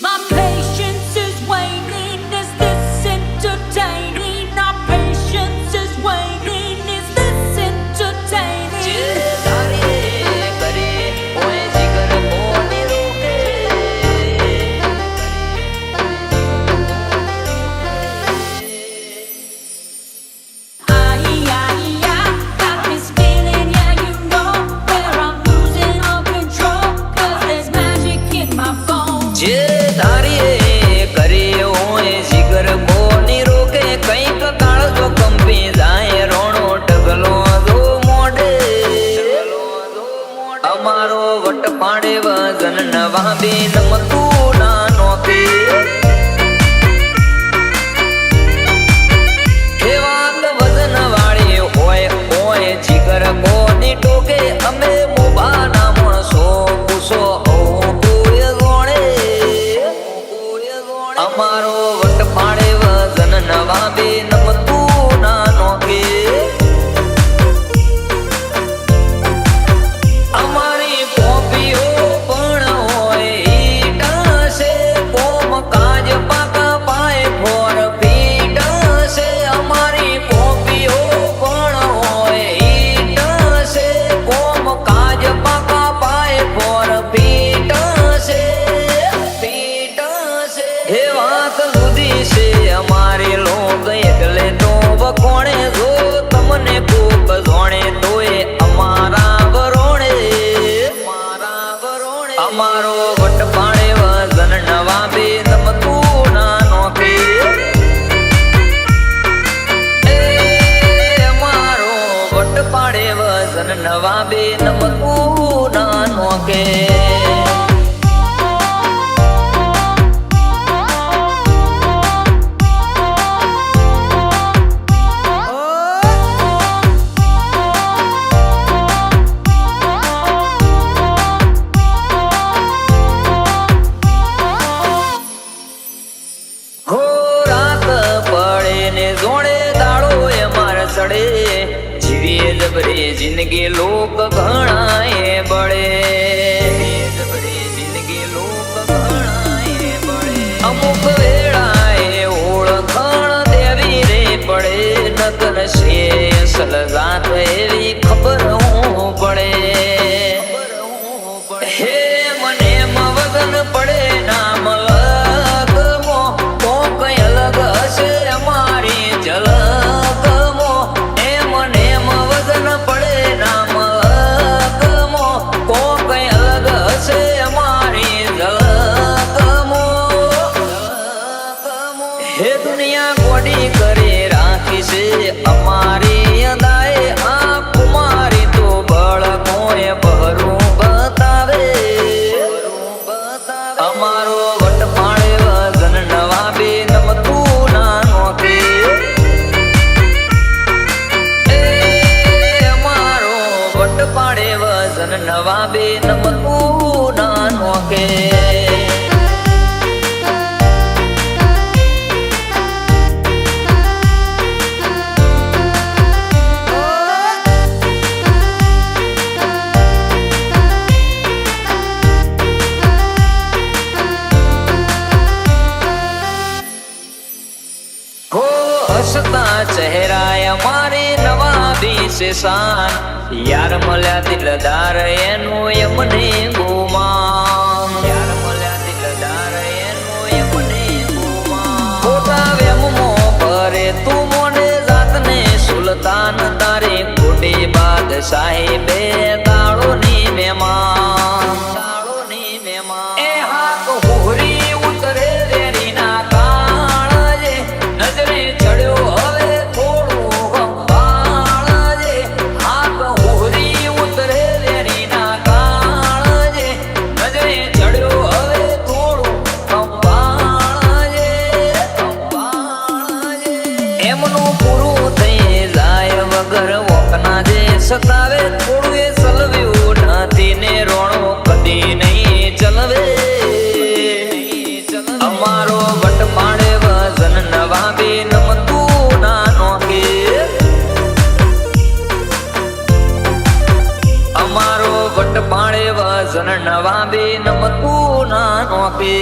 My patience is waning. Is this entertaining? Our patience is waning. Is this entertaining? Got this feeling, yeah, you know, where I'm losing all control. 'Cause there's magic in my bones. જે ધારીએ કરે હોય જીગર કોની રોકે કંઈક કાળજો કંપી જાય રોણો ઢગલો દો મોઢે અમારો વટ પાડે વજન નવા બે નમતું ના નોકે એ વાત વજન વાળી હોય હોય જીગર કોની ટોકે અમે મોબાના માણસો પૂછો અમારો વટ પાડે વજન નવા બે નમતું ના નોકે અમારી કોપીઓ પણ હોય ઈટાશે કોમ કાજ પાકા પાય ફોર પીટાશે અમારી કોપીઓ પણ હોય ઈટાશે કોમ કાજ પાકા પાય ફોર પીટાશે હે વાત જુદી છે અમારી લોક એટલે તો વખોણે જો તમને કોક જોણે તોય અમારા વરોણે અમારો વટ પાડે વજન નવા બે નમતું ના નોકે એ અમારો વટ પાડે વજન નવા બે નમતું ના નોકે જીવીએ જબરી જિંદગી લોક ઘણાએ બળે જિંદગી લોક ઘણાએ બળે અમુક વેળાએ ઓળખાણ દેવી રે પડે નગન છે અસલ જાત એવી ખબર હું પડે હે મને વગન પડે નામ લગમો કોક અલગ હશે અમારી ઝલક હે દુનિયા ગોડી કરે રાખી છે અમારી અદાએ આ કુમારી તો બળકોએ બહરું બતાવે અમારો વટ પાડે વજન નવા બે નમતું ના નોકે એ અમારો વટ પાડે વજન નવા બે નમતું ના નોકે હસતા ચહેરા અમારે નવા બીસે શાન યાર મળ્યા દિલદાર એનું એમને ગુમાન યાર મળ્યા દિલદાર એનું એમને ગુમાન ખોટા વેમો ભરે તું મોને જાતને સુલતાન તારે ખોટી બાદશાહી બે તાળોની મહેમાન એ હાથ હોરી ઉતરે રેરીના કાળજે નજરે ચડ્યો હવે થોડું ગંભાળજે હાથ હોરી ઉતરે રેરીના કાળજે નજરે ચડ્યો હવે થોડું ગંભાળજે એમનું પૂરું થઈ જાય વગર વોકના જે સતાવે થોડું એ સલવ્યું નથી ને રોણો કદી નહીં ચલવે અમારો વટ પાડે વજન નવા બે નમતું ના નોકે અમારો વટ પાડે વજન નવા બે નમતું ના નોકે